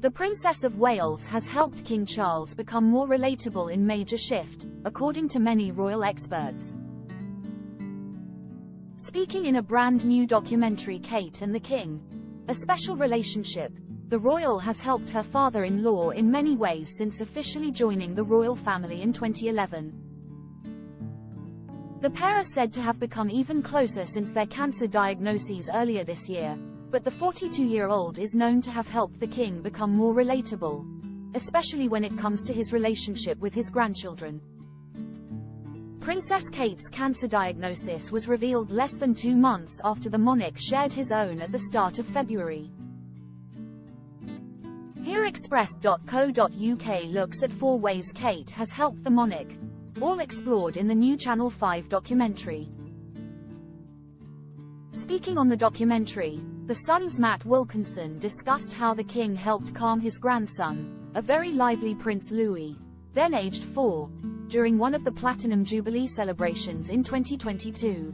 The Princess of Wales has helped King Charles become more relatable in major shift, according to many royal experts. Speaking in a brand new documentary, Kate and the King, A Special Relationship, the royal has helped her father-in-law in many ways since officially joining the royal family in 2011. The pair are said to have become even closer since their cancer diagnoses earlier this year, but the 42-year-old is known to have helped the king become more relatable, especially when it comes to his relationship with his grandchildren. Princess Kate's cancer diagnosis was revealed less than 2 months after the monarch shared his own at the start of February. HereExpress.co.uk looks at 4 ways Kate has helped the monarch, all explored in the new Channel 5 documentary. Speaking on the documentary, The Sun's Matt Wilkinson discussed how the king helped calm his grandson, a very lively Prince Louis, then aged 4, during one of the Platinum Jubilee celebrations in 2022.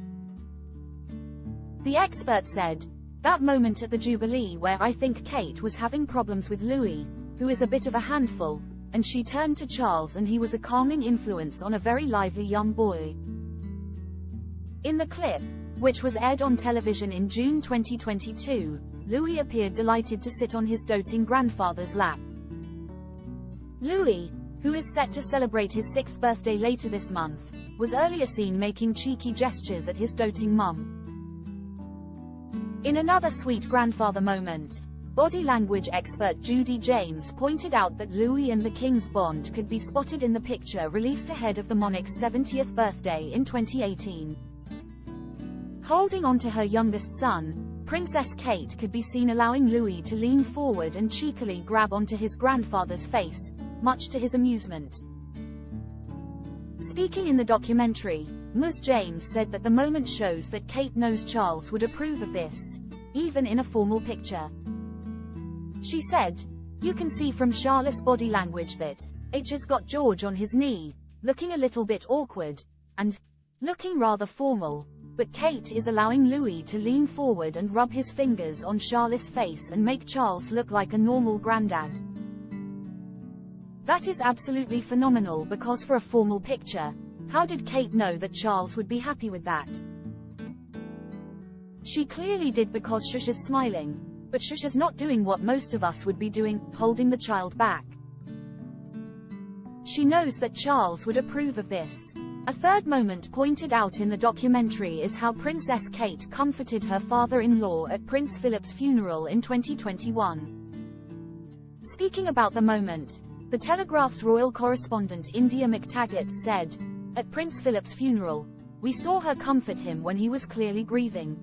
The expert said, "That moment at the Jubilee where I think Kate was having problems with Louis, who is a bit of a handful, and she turned to Charles and he was a calming influence on a very lively young boy." In the clip, which was aired on television in June 2022, Louis appeared delighted to sit on his doting grandfather's lap. Louis, who is set to celebrate his 6th birthday later this month, was earlier seen making cheeky gestures at his doting mum. In another sweet grandfather moment, body language expert Judy James pointed out that Louis and the king's bond could be spotted in the picture released ahead of the monarch's 70th birthday in 2018. Holding on to her youngest son, Princess Kate could be seen allowing Louis to lean forward and cheekily grab onto his grandfather's face, much to his amusement. Speaking in the documentary, Ms. James said that the moment shows that Kate knows Charles would approve of this, even in a formal picture. She said, "You can see from Charlotte's body language that H has got George on his knee, looking a little bit awkward, and looking rather formal, but Kate is allowing Louis to lean forward and rub his fingers on Charlotte's face and make Charles look like a normal granddad. That is absolutely phenomenal because for a formal picture, how did Kate know that Charles would be happy with that? She clearly did because Shush is smiling, but Shush is not doing what most of us would be doing, holding the child back. She knows that Charles would approve of this." A third moment pointed out in the documentary is how Princess Kate comforted her father-in-law at Prince Philip's funeral in 2021. Speaking about the moment, The Telegraph's royal correspondent India McTaggart said, "At Prince Philip's funeral, we saw her comfort him when he was clearly grieving.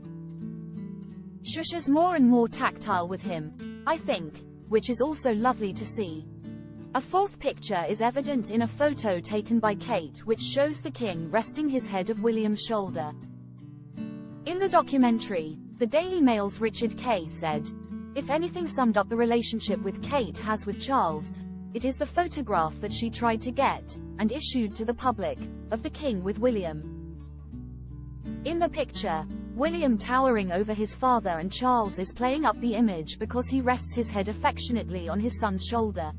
Shush is more and more tactile with him, I think, which is also lovely to see." A fourth picture is evident in a photo taken by Kate which shows the king resting his head of William's shoulder. In the documentary, the Daily Mail's Richard Kay said, "If anything summed up the relationship with Kate has with Charles, it is the photograph that she tried to get, and issued to the public, of the king with William. In the picture, William towering over his father and Charles is playing up the image because he rests his head affectionately on his son's shoulder.